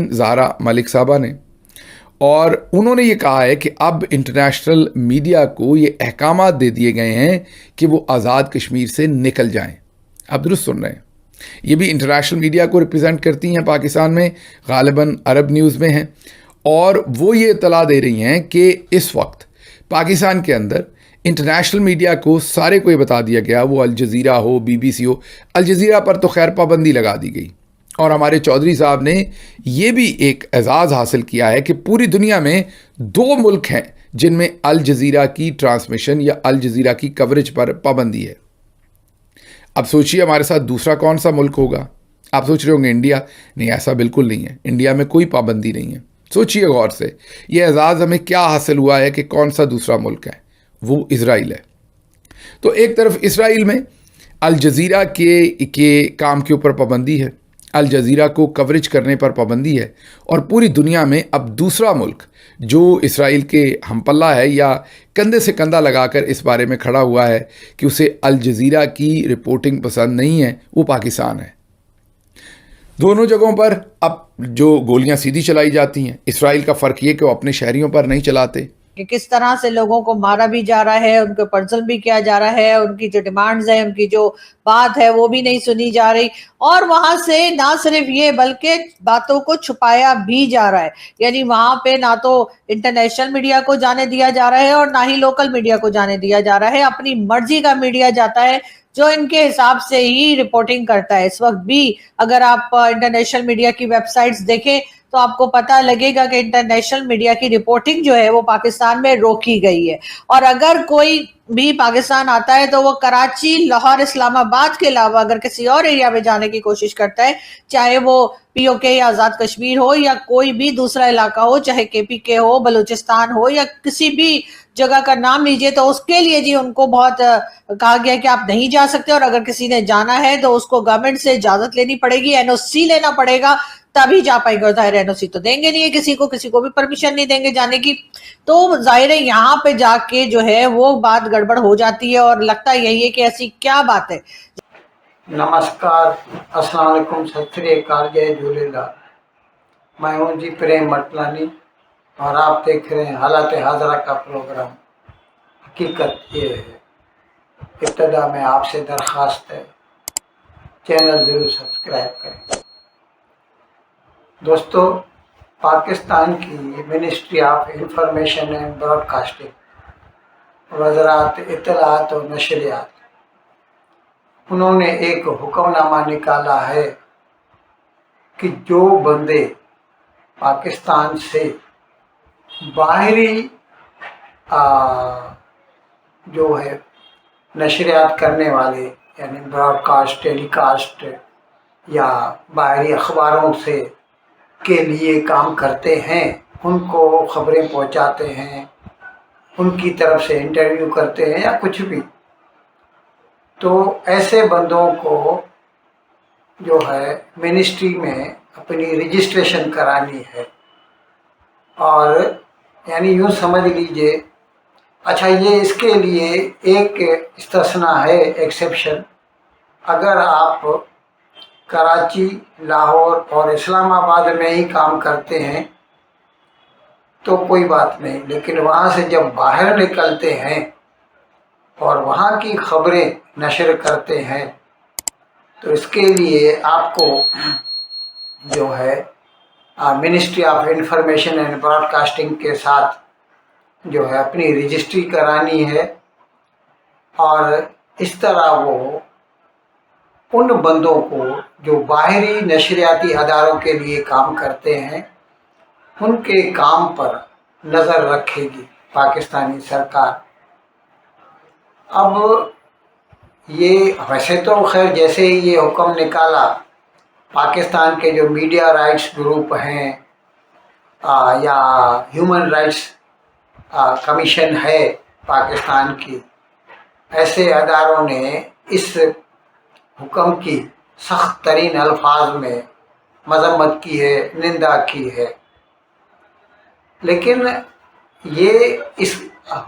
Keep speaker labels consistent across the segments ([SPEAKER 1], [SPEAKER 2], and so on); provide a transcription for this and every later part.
[SPEAKER 1] صدرین زہرا ملک صاحبہ نے، اور انہوں نے یہ کہا ہے کہ اب انٹرنیشنل میڈیا کو یہ احکامات دے دیے گئے ہیں کہ وہ آزاد کشمیر سے نکل جائیں۔ آپ درست سن رہے ہیں، یہ بھی انٹرنیشنل میڈیا کو ریپرزینٹ کرتی ہیں پاکستان میں، غالباً عرب نیوز میں ہیں، اور وہ یہ اطلاع دے رہی ہیں کہ اس وقت پاکستان کے اندر انٹرنیشنل میڈیا کو سارے کو یہ بتا دیا گیا، وہ الجزیرہ ہو، بی بی سی ہو، الجزیرہ پر تو خیر پابندی لگا دی گئی، اور ہمارے چودھری صاحب نے یہ بھی ایک اعزاز حاصل کیا ہے کہ پوری دنیا میں 2 ملک ہیں جن میں الجزیرہ کی ٹرانسمیشن یا الجزیرہ کی کوریج پر پابندی ہے۔ اب سوچئے ہمارے ساتھ دوسرا کون سا ملک ہوگا؟ آپ سوچ رہے ہوں گے انڈیا، نہیں، ایسا بالکل نہیں ہے، انڈیا میں کوئی پابندی نہیں ہے۔ سوچئے غور سے، یہ اعزاز ہمیں کیا حاصل ہوا ہے کہ کون سا دوسرا ملک ہے؟ وہ اسرائیل ہے۔ تو ایک طرف اسرائیل میں الجزیرہ کے کام کے اوپر پابندی ہے، الجزیرہ کو کوریج کرنے پر پابندی ہے، اور پوری دنیا میں اب دوسرا ملک جو اسرائیل کے ہم پلہ ہے یا کندھے سے کندھا لگا کر اس بارے میں کھڑا ہوا ہے کہ اسے الجزیرہ کی رپورٹنگ پسند نہیں ہے، وہ پاکستان ہے۔ دونوں جگہوں پر اب جو گولیاں سیدھی چلائی جاتی ہیں، اسرائیل کا فرق یہ کہ وہ اپنے شہریوں پر نہیں چلاتے،
[SPEAKER 2] کہ کس طرح سے لوگوں کو مارا بھی جا رہا ہے، ان کو پر ظلم بھی کیا جا رہا ہے، ان کی جو ڈیمانڈز ہیں، ان کی جو بات ہے وہ بھی نہیں سنی جا رہی، اور وہاں سے نہ صرف یہ بلکہ باتوں کو چھپایا بھی جا رہا ہے۔ یعنی وہاں پہ نہ تو انٹرنیشنل میڈیا کو جانے دیا جا رہا ہے اور نہ ہی لوکل میڈیا کو جانے دیا جا رہا ہے، اپنی مرضی کا میڈیا جاتا ہے جو ان کے حساب سے ہی رپورٹنگ کرتا ہے۔ اس وقت بھی اگر آپ انٹرنیشنل میڈیا کی ویب سائٹس دیکھیں تو آپ کو پتہ لگے گا کہ انٹرنیشنل میڈیا کی رپورٹنگ جو ہے وہ پاکستان میں روکی گئی ہے، اور اگر کوئی بھی پاکستان آتا ہے تو وہ کراچی، لاہور، اسلام آباد کے علاوہ اگر کسی اور ایریا میں جانے کی کوشش کرتا ہے، چاہے وہ پی او کے یا آزاد کشمیر ہو یا کوئی بھی دوسرا علاقہ ہو، چاہے کے پی کے ہو، بلوچستان ہو، یا کسی بھی جگہ کا نام لیجئے، تو اس کے لیے جی ان کو بہت کہا گیا کہ آپ نہیں جا سکتے، اور اگر کسی نے جانا ہے تو اس کو گورنمنٹ سے اجازت لینی پڑے گی، این او سی لینا پڑے گا، تبھی جا پائیں گے، اور ظاہر این او سی تو دیں گے نہیں ہے کسی کو بھی پرمیشن نہیں دیں گے جانے کی۔ تو ظاہر ہے یہاں پہ جا کے جو ہے وہ بات گڑبڑ ہو جاتی ہے، اور لگتا یہی ہے کہ ایسی کیا بات ہے۔
[SPEAKER 3] نمسکار، السلام علیکم، ست سری اکال، جے جھولےلال۔ میں ہوں جی پریم مٹلانی، اور آپ دیکھ رہے ہیں حالات حاضرہ کا پروگرام۔ حقیقت یہ ہے، ابتدا میں آپ سے درخواست ہے چینل ضرور سبسکرائب کریں۔ دوستو، پاکستان کی ministry of information and broadcasting, وزارت اطلاعات و نشریات، انہوں نے ایک حکم نامہ نکالا ہے کہ جو بندے پاکستان سے باہری جو ہے نشریات کرنے والے، یعنی براڈ کاسٹ، ٹیلی کاسٹ یا باہری اخباروں سے کے لیے کام کرتے ہیں، ان کو خبریں پہنچاتے ہیں، ان کی طرف سے انٹرویو کرتے ہیں یا کچھ بھی، تو ایسے بندوں کو جو ہے منسٹری میں اپنی رجسٹریشن کرانی ہے۔ اور یعنی یوں سمجھ لیجئے، اچھا یہ اس کے لیے ایک استثناء ہے، ایکسیپشن، اگر آپ کراچی، لاہور اور اسلام آباد میں ہی کام کرتے ہیں تو کوئی بات نہیں، لیکن وہاں سے جب باہر نکلتے ہیں اور وہاں کی خبریں نشر کرتے ہیں تو اس کے لیے آپ کو جو ہے ministry of information and broadcasting کے ساتھ جو ہے اپنی رجسٹری کرانی ہے، اور اس طرح وہ ان بندوں کو جو باہری نشریاتی اداروں کے لیے کام کرتے ہیں ان کے کام پر نظر رکھے گی پاکستانی سرکار۔ اب یہ ویسے تو خیر جیسے ہی یہ حکم نکالا، پاکستان کے جو میڈیا رائٹس گروپ ہیں یا ہیومن رائٹس کمیشن ہے پاکستان کی، ایسے اداروں نے اس حکم کی سخت ترین الفاظ میں مذمت کی ہے، نندا کی ہے، لیکن یہ اس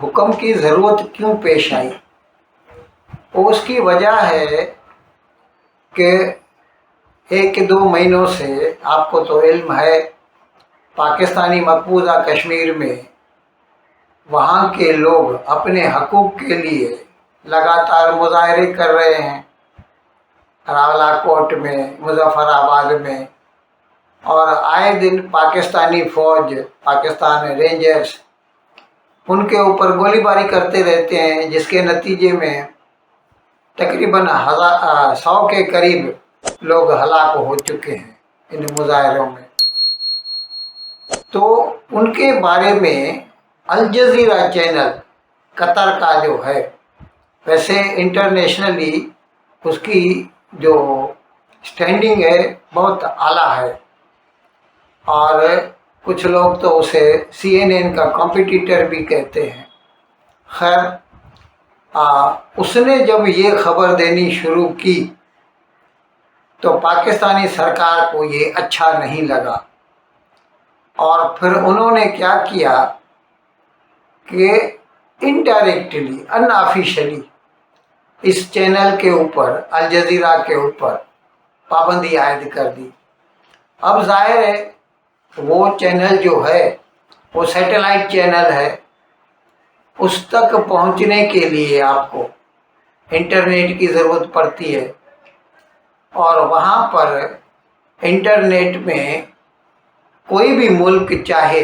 [SPEAKER 3] حکم کی ضرورت کیوں پیش آئی؟ اس کی وجہ ہے کہ 1-2 مہینوں سے آپ کو تو علم ہے पाकिस्तानी मकबूजा कश्मीर में वहाँ के लोग अपने हकूक़ के लिए लगातार मुजाहरे कर रहे हैं, रावलाकोट में, मुजफ्फराबाद में, और आए दिन पाकिस्तानी फ़ौज, पाकिस्तान रेंजर्स उनके ऊपर गोलीबारी करते रहते हैं, जिसके नतीजे में तकरीबन 100 के करीब लोग हलाक हो चुके हैं इन मुजाहरों में। तो उनके बारे में अल जज़ीरा चैनल कतर का जो है, वैसे इंटरनेशनली उसकी जो स्टैंडिंग है बहुत आला है, और कुछ लोग तो उसे CNN का कॉम्पिटिटर भी कहते हैं। खैर, उसने जब ये खबर देनी शुरू की तो पाकिस्तानी सरकार को ये अच्छा नहीं लगा, और फिर उन्होंने क्या किया कि इनडायरेक्टली, अनऑफिशियली इस चैनल के ऊपर, अल जज़ीरा के ऊपर पाबंदी आयद कर दी। अब जाहिर है वो चैनल जो है वो सैटेलाइट चैनल है, उस तक पहुंचने के लिए आपको इंटरनेट की ज़रूरत पड़ती है, और वहाँ पर इंटरनेट में कोई भी मुल्क चाहे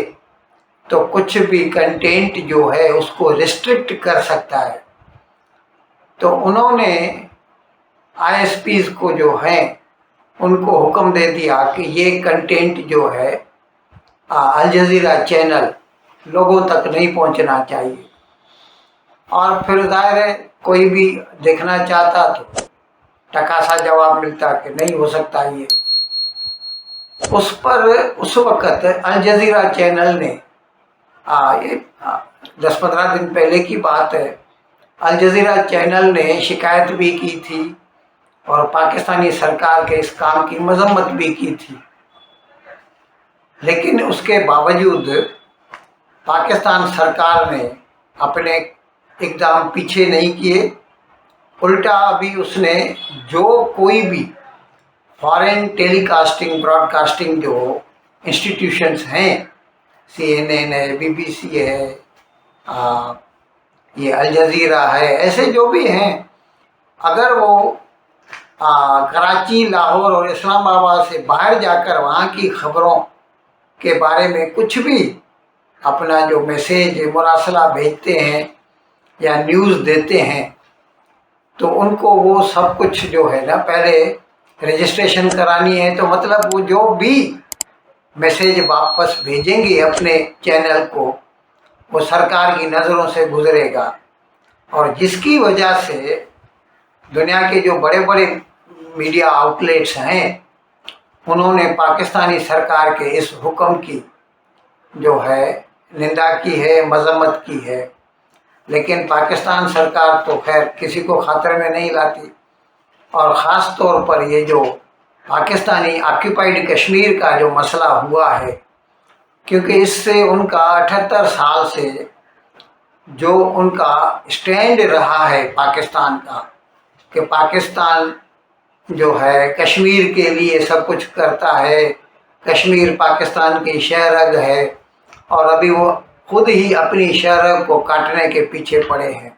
[SPEAKER 3] तो कुछ भी कंटेंट जो है उसको रिस्ट्रिक्ट कर सकता है। तो उन्होंने ISPs को जो हैं उनको हुक्म दे दिया कि ये कंटेंट जो है अल जज़ीरा चैनल लोगों तक नहीं पहुंचना चाहिए। और फिर जाहिर है कोई भी देखना चाहता तो टकासा जवाब मिलता कि नहीं हो सकता ये। उस पर उस वक़्त अल जज़ीरा चैनल ने ये 10-15 दिन पहले की बात है, अल जज़ीरा चैनल ने शिकायत भी की थी और पाकिस्तानी सरकार के इस काम की मजम्मत भी की थी, लेकिन उसके बावजूद पाकिस्तान सरकार ने अपने इक़दाम पीछे नहीं किए। उल्टा अभी उसने जो कोई भी फॉरेन टेलीकास्टिंग ब्रॉडकास्टिंग जो इंस्टीट्यूशंस हैं, CNN है, BBC है, ये अल जज़ीरा है, ऐसे जो भी हैं, अगर वो कराची, लाहौर और इस्लामाबाद से बाहर जाकर वहाँ की ख़बरों के बारे में कुछ भी अपना जो मैसेज मुरासला भेजते हैं या न्यूज़ देते हैं, तो उनको वो सब कुछ जो है ना पहले रजिस्ट्रेशन करानी है। तो मतलब वो जो भी मैसेज वापस भेजेंगे अपने चैनल को, वो सरकार की नज़रों से गुजरेगा, और जिसकी वजह से दुनिया के जो बड़े बड़े मीडिया आउटलेट्स हैं उन्होंने पाकिस्तानी सरकार के इस हुक्म की जो है निंदा की है, मजम्मत की है। लेकिन पाकिस्तान सरकार तो खैर किसी को खातर में नहीं लाती, और ख़ास तौर पर ये जो पाकिस्तानी ऑक्यूपाइड कश्मीर का जो मसला हुआ है, क्योंकि इससे उनका 78 साल से जो उनका स्टैंड रहा है पाकिस्तान का, कि पाकिस्तान जो है कश्मीर के लिए सब कुछ करता है, कश्मीर पाकिस्तान की शहरग है, और अभी वो खुद ही अपनी शहरग को काटने के पीछे पड़े हैं।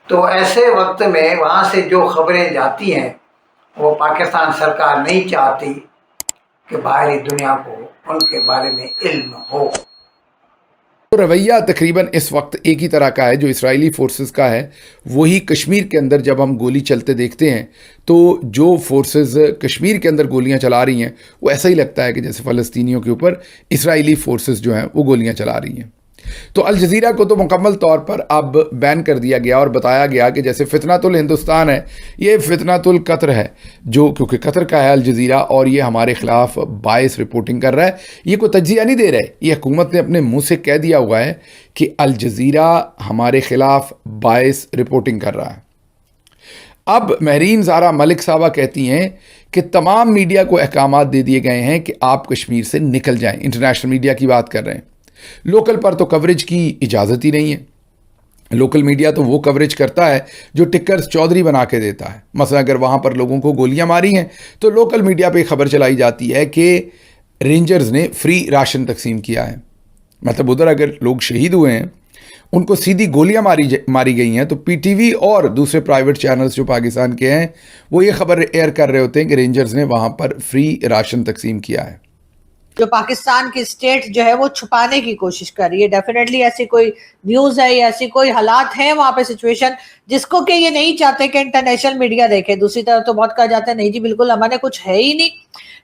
[SPEAKER 3] तो ऐसे वक्त में वहाँ से जो खबरें जाती हैं वो पाकिस्तान सरकार नहीं चाहती कि बाहरी दुनिया को उनके बारे में इल्म हो।
[SPEAKER 1] तो रवैया तकरीबन इस वक्त एक ही तरह का है जो इसराइली फोर्सेस का है। वही कश्मीर के अंदर जब हम गोली चलते देखते हैं तो जो फोर्सेस कश्मीर के अंदर गोलियां चला रही हैं वो ऐसा ही लगता है कि जैसे फ़लस्तीनियों के ऊपर इसराइली फोर्सेस जो हैं वो गोलियां चला रही हैं। तो अल जज़ीरा को तो मुकम्मल तौर पर अब बैन कर दिया गया और बताया गया कि जैसे फितनातुल हिंदुस्तान है, ये फितनातुल कतर है, जो क्योंकि कतर का है अल जज़ीरा और ये हमारे ख़िलाफ़ बायस रिपोर्टिंग कर रहा है। ये कोई तज्जिया नहीं दे रहा है, ये हुकूमत ने अपने मुंह से कह दिया हुआ है कि अल जज़ीरा हमारे ख़िलाफ़ बायस रिपोर्टिंग कर रहा है। अब महरीन ज़ारा मलिक साहबा कहती हैं कि तमाम मीडिया को अहकामात दे दिए गए हैं कि आप कश्मीर से निकल जाएं। इंटरनेशनल मीडिया की बात कर रहे हैं, लोकल पर तो कवरेज की इजाज़त ही नहीं है। लोकल मीडिया तो वो कवरेज करता है जो टिक्कर चौधरी बना के देता है। मसला अगर वहाँ पर लोगों को गोलियां मारी हैं तो लोकल मीडिया पे खबर चलाई जाती है कि रेंजर्स ने फ्री राशन तकसीम किया है। मतलब उधर अगर लोग शहीद हुए हैं, उनको सीधी गोलियां मारी गई हैं, तो पीटीवी और दूसरे प्राइवेट चैनल्स जो पाकिस्तान के हैं वो ये खबर एयर कर रहे होते हैं कि रेंजर्स ने वहां पर फ्री राशन तकसीम किया है।
[SPEAKER 2] जो पाकिस्तान की स्टेट जो है वो छुपाने की कोशिश कर रही है। डेफिनेटली ऐसी कोई न्यूज है या ऐसी कोई हालात है वहां पे सिचुएशन जिसको कि ये नहीं चाहते कि इंटरनेशनल मीडिया देखे। दूसरी तरफ तो बहुत कहा जाता है नहीं जी बिल्कुल हमारे कुछ है ही नहीं।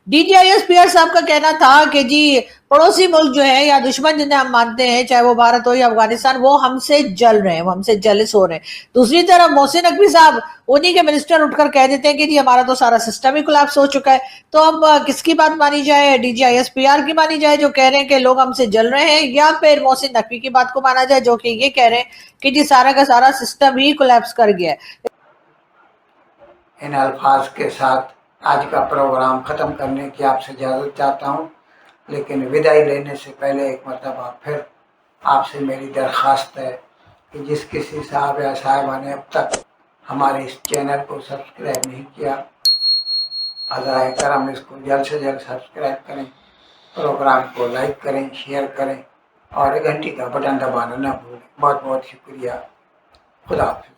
[SPEAKER 2] DGIS-PR साहब का कहना था कि जी पड़ोसी मुल्क जो है या दुश्मन जिन्हें हम मानते हैं, चाहे वो भारत हो या अफगानिस्तान, वो हमसे जल रहे हैं, वो हमसे जेलस हो रहे हैं। दूसरी तरफ मोहसिन नकवी साहब, उन्हीं के मिनिस्टर, उठकर कह देते हैं कि जी हमारा तो सारा सिस्टम ही कोलैप्स हो चुका है। तो अब किसकी बात मानी जाए? DGIS-PR की मानी जाए जो कह रहे हैं कि लोग हमसे जल रहे हैं, या फिर मोहसिन नकवी की बात को माना जाए जो कि ये कह रहे हैं कि जी सारा का सारा सिस्टम ही कोलैप्स कर गया है।
[SPEAKER 3] इन अल्फाज के साथ आज का प्रोग्राम ख़त्म करने की आपसे इजाज़त चाहता हूँ, लेकिन विदाई लेने से पहले एक मरतबा फिर आपसे मेरी दरख्वास्त है कि जिस किसी साहब या साहिबा ने अब तक हमारे इस चैनल को सब्सक्राइब नहीं किया, अज़ाए करम इसको जल्द से जल्द सब्सक्राइब करें, प्रोग्राम को लाइक करें, शेयर करें और घंटी का बटन दबाना ना भूलें। बहुत बहुत शुक्रिया। खुदा हाफ़िज़।